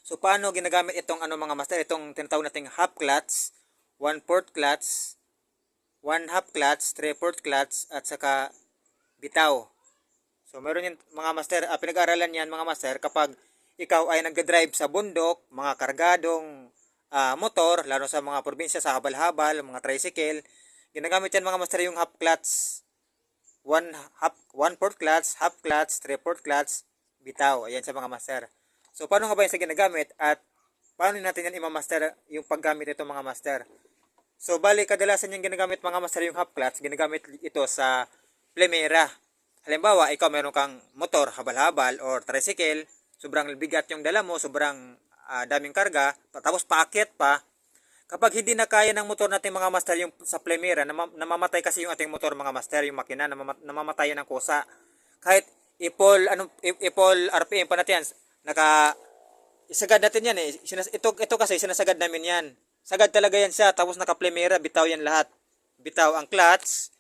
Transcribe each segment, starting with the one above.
So paano ginagamit itong ano mga master, itong tinatawag nating half clutch, 1/4 clutch, 1/2 clutch, 3/4 clutch at saka bitaw. So meron yan mga master, pinag-aaralan yan mga master kapag ikaw ay nagda-drive sa bundok, mga kargadong motor, lalo sa mga probinsya sa habal-habal, mga tricycle, ginagamit yan mga master yung half clutch, 1/4 clutch, half clutch, 3/4 clutch, bitaw. Ayan sa mga master. So paano nga ba yan sa ginagamit at paano natin yan imamaster yung paggamit ito mga master? So bali kadalasan yung ginagamit mga master yung half clutch, ginagamit ito sa plemera. Halimbawa, ikaw meron kang motor, habal-habal or tricycle, sobrang bigat yung dala mo, sobrang daming karga, tapos paakyat pa. Kapag hindi na kaya ng motor natin mga master yung sa plemera, namamatay kasi yung ating motor mga master, yung makina, namamatay ng kusa. Kahit ipol RPM pa natin yan, isagad natin yan eh. Ito kasi sinasagad namin yan. Sagad talaga yan siya, tapos naka-plemera, bitaw yan lahat. Bitaw ang clutch,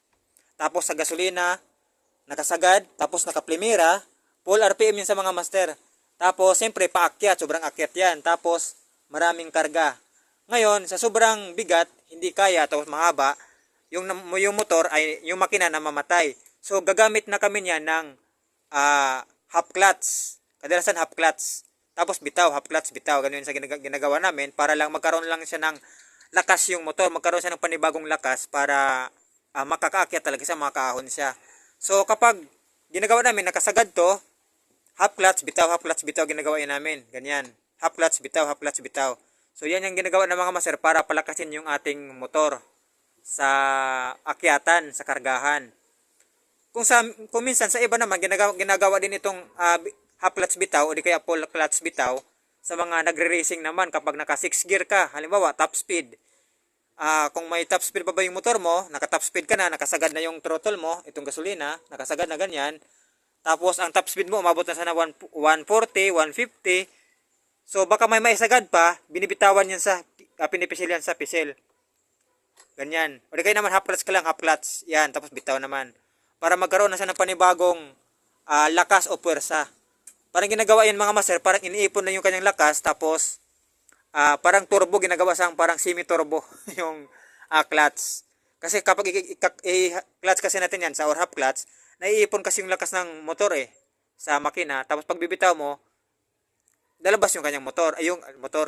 tapos sa gasolina, nakasagad, tapos naka-plemera, full RPM yan sa mga master. Tapos, siyempre, paakyat, sobrang akyat yan. Tapos, maraming karga. Ngayon, sa sobrang bigat, hindi kaya, tapos mahaba, yung motor ay, yung makina na mamatay. So, gagamit na kami niyan ng half clutch. Kadalasan half clutch. Tapos bitaw, half clutch, bitaw. Ganun sa ginagawa namin para lang magkaroon lang siya ng lakas yung motor. Magkaroon siya ng panibagong lakas para makakaakyat talaga siya, makakaahon siya. So, kapag ginagawa namin, nakasagad to, half clutch, bitaw, ginagawa yan namin. Ganyan. Half clutch, bitaw. So, yan yung ginagawa ng mga master para palakasin yung ating motor sa akyatan, sa kargahan. Kung minsan sa iba naman ginagawa din itong half clutch bitaw o di kaya full clutch bitaw sa mga nagre-racing naman kapag naka 6 gear ka, halimbawa top speed. Kung may top speed pa ba yung motor mo, naka top speed ka na, nakasagad na yung throttle mo, itong gasolina, nakasagad na ganyan. Tapos ang top speed mo umabot na sana 140, 150. So baka may maisagad pa, binibitawan yan sa pinipisil yan sa pisil. Ganyan. O di kaya naman half clutch ka lang, half clutch. Yan, tapos bitaw naman. Para magkaroon na siya ng panibagong lakas o puwersa. Parang ginagawa yan mga master, parang iniipon na yung kanyang lakas, tapos parang turbo, ginagawa siyang parang semi-turbo yung clutch. Kasi kapag i-clutch kasi natin yan sa or half clutch, naiipon kasi yung lakas ng motor sa makina. Tapos pag bibitaw mo, lalabas yung kanyang motor,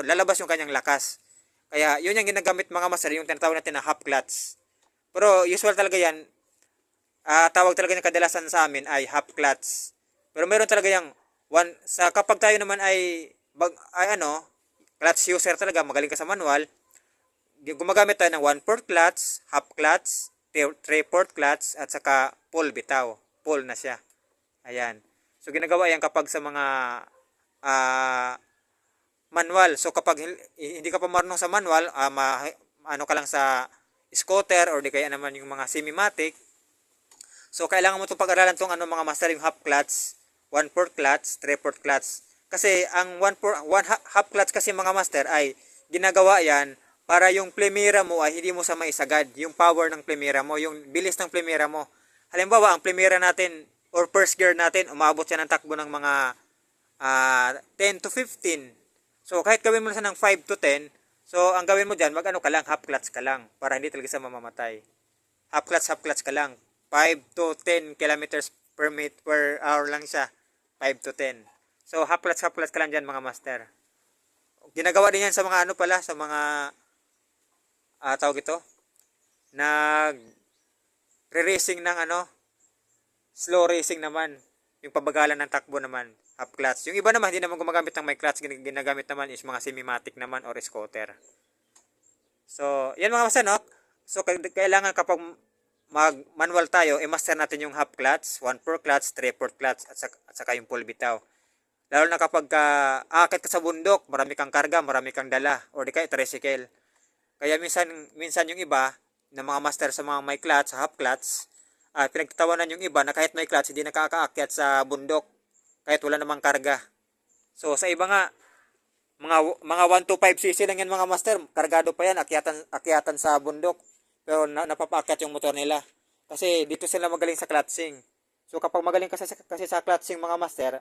lalabas yung kanyang lakas. Kaya yun yung ginagamit mga master, yung tinatawag natin na half clutch. Pero usual talaga yan, tawag talaga ng kadalasan sa amin ay half clutch. Pero meron talaga yung kapag tayo naman ay clutch user talaga, magaling ka sa manual, gumagamit tayo ng 1/4 clutch, half clutch, 3/4 clutch at saka full bitaw. Full na siya. Ayan. So ginagawa yan kapag sa mga manual. So kapag hindi ka pa marunong sa manual, ano ka lang sa scooter or di kaya naman yung mga semi-matic. So kailangan mo itong pag-aralan itong mga master, yung half clutch, 1/4 clutch, 3/4 clutch. Kasi ang half clutch kasi mga master ay ginagawa yan para yung plemera mo ay hindi mo sa maisagad. Yung power ng plemera mo, yung bilis ng plemera mo. Halimbawa, ang plemera natin or first gear natin, umabot siya ng takbo ng mga 10 to 15. So kahit gawin mo na siya ng 5 to 10, so ang gawin mo dyan, half clutch ka lang para hindi talaga siya mamamatay. Half clutch ka lang. 5 to 10 kilometers per hour lang siya. 5 to 10. So, half clutch ka lang dyan mga master. Ginagawa din yan sa mga sa mga tawag ito, re-racing ng slow racing naman. Yung pabagalan ng takbo naman, half clutch. Yung iba naman, hindi naman gumagamit ng may clutch, ginagamit naman is mga semi-matic naman or scooter. So, yan mga master, no? So, kailangan kapag mag-manual tayo, i-master natin yung half clutch, 1/4 clutch, 3/4 clutch, at saka yung full bitaw. Lalo na kapag aakit ka sa bundok, marami kang karga, marami kang dala, or di kaya tricycle. Kaya minsan yung iba, na mga master sa mga may clutch, sa half clutch, pinagtatawanan yung iba na kahit may clutch, hindi nakakaakyat sa bundok, kahit wala namang karga. So sa iba nga, mga 1 to 5 cc lang yan mga master, kargado pa yan, akyatan sa bundok. Pero napapaakyat yung motor nila. Kasi dito sila magaling sa clutching. So kapag magaling kasi sa clutching mga master,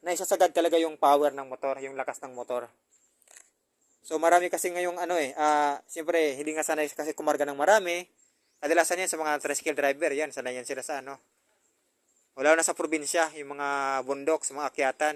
naisasagad talaga yung power ng motor, yung lakas ng motor. So marami kasi ngayong siyempre hindi nga sanay kasi kumarga ng marami. Kadalasan yan sa mga tricycle driver, yan sanay yan sila sa ano. Wala na sa probinsya, yung mga bundok, sa mga akyatan.